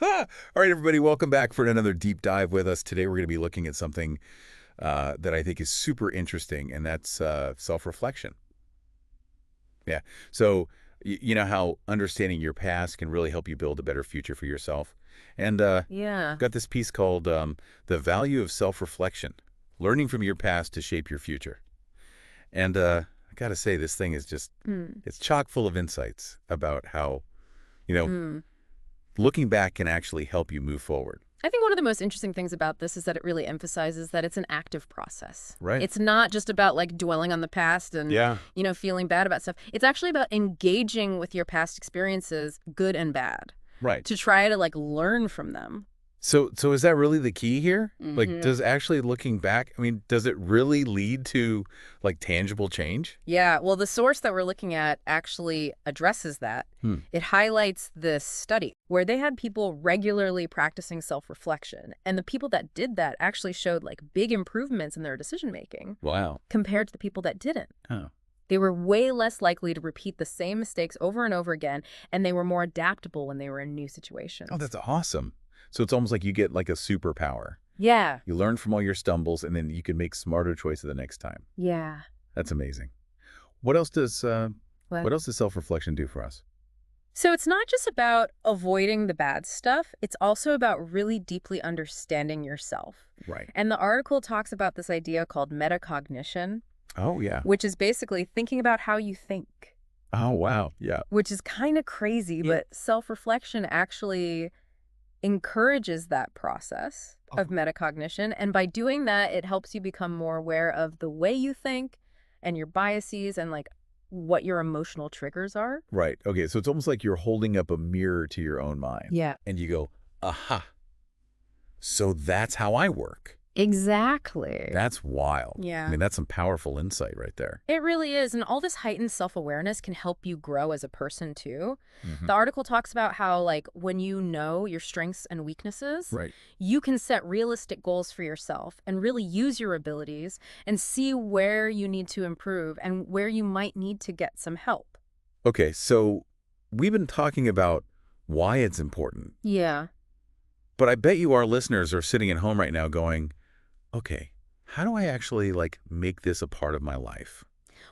All right, everybody, welcome back for another deep dive with us. Today, we're going to be looking at something that I think is super interesting, and that's self-reflection. Yeah. So, you know how understanding your past can really help you build a better future for yourself. And Yeah. I've got this piece called The Value of Self-Reflection, Learning from Your Past to Shape Your Future. And I got to say, this thing is just, Mm. it's chock full of insights about how, you know, Mm. looking back can actually help you move forward. I think one of the most interesting things about this is that it really emphasizes that it's an active process. Right. It's not just about like dwelling on the past and, Yeah. feeling bad about stuff. It's actually about engaging with your past experiences, good and bad, Right. to try to like learn from them. So is that really the key here? Like, Hmm. does actually looking back, I mean, does it really lead to like tangible change? Yeah, well, the source that we're looking at actually addresses that. Hmm. It highlights this study where they had people regularly practicing self-reflection, and the people that did that actually showed like big improvements in their decision making Wow. compared to the people that didn't. Oh. They were way less likely to repeat the same mistakes over and over again, and they were more adaptable when they were in new Oh, situations. that's awesome. So it's almost like you get like a superpower. Yeah. You learn from all your stumbles and then you can make smarter choices the next time. Yeah. That's amazing. What else does What? what else does self-reflection do for us? So it's not just about avoiding the bad stuff, it's also about really deeply understanding yourself. Right. And the article talks about this idea called metacognition, Oh, yeah. which is basically thinking about how you think, Oh, wow. Yeah. which is kind of crazy, but self-reflection actually encourages that process of metacognition. And by doing that, it helps you become more aware of the way you think and your biases and like what your emotional triggers are. Right. Okay. So it's almost like you're holding up a mirror to your own mind. Yeah. And you go, aha. So that's how I work. Exactly. That's wild. I Yeah. mean, that's some powerful insight right there. It really is. And all this heightened self-awareness can help you grow as a person too. Mhm. The article talks about how like when you know your strengths and weaknesses, Right. you can set realistic goals for yourself and really use your abilities and see where you need to improve and where you might need to get some help. Okay. So we've been talking about why it's important, Yeah. but I bet you our listeners are sitting at home right now going, okay, how do I actually like make this a part of my life?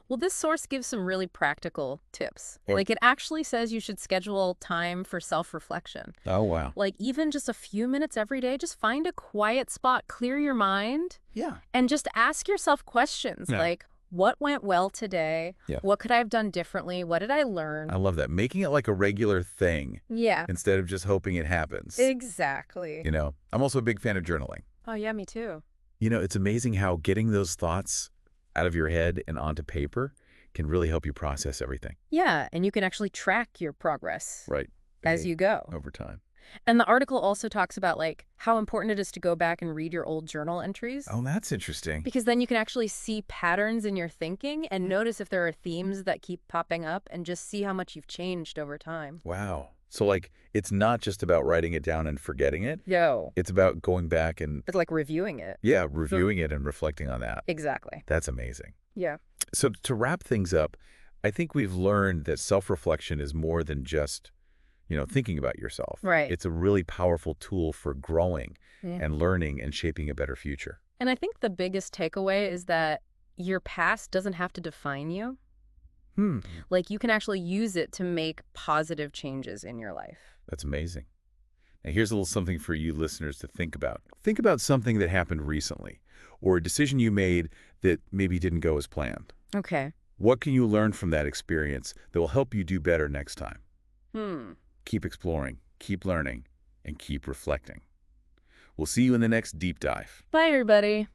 Well, this source gives some really practical tips. Oh. Like it actually says you should schedule time for self-reflection. Oh, wow. Like even just a few minutes every day, just find a quiet spot, clear your mind, Yeah. and just ask yourself questions Yeah. like, what went well today? Yeah. What could I have done differently? What did I learn? I love that. Making it like a regular thing Yeah, instead of just hoping it happens. exactly. You know, I'm also a big fan of journaling. Oh, yeah, me too. You know, it's amazing how getting those thoughts out of your head and onto paper can really help you process everything. Yeah, and you can actually track your progress Right. as you go. Over time. And the article also talks about like how important it is to go back and read your old journal entries. Oh, that's interesting. Because then you can actually see patterns in your thinking and notice if there are themes that keep popping up and just see how much you've changed over time. Wow. So like, it's not just about writing it down and forgetting it. Yo. It's about going back and, It's like reviewing it. yeah, reviewing it and reflecting on that. Exactly. That's amazing. Yeah. So to wrap things up, I think we've learned that self-reflection is more than just, thinking about yourself. Right. It's a really powerful tool for growing Yeah. and learning and shaping a better future. And I think the biggest takeaway is that your past doesn't have to define you. Hmm. Like you can actually use it to make positive changes in your life. That's amazing. Now, here's a little something for you listeners to think about. Think about something that happened recently or a decision you made that maybe didn't go as planned. Okay. What can you learn from that experience that will help you do better next time? Keep exploring, keep learning, and keep reflecting. We'll see you in the next deep dive. Bye, everybody.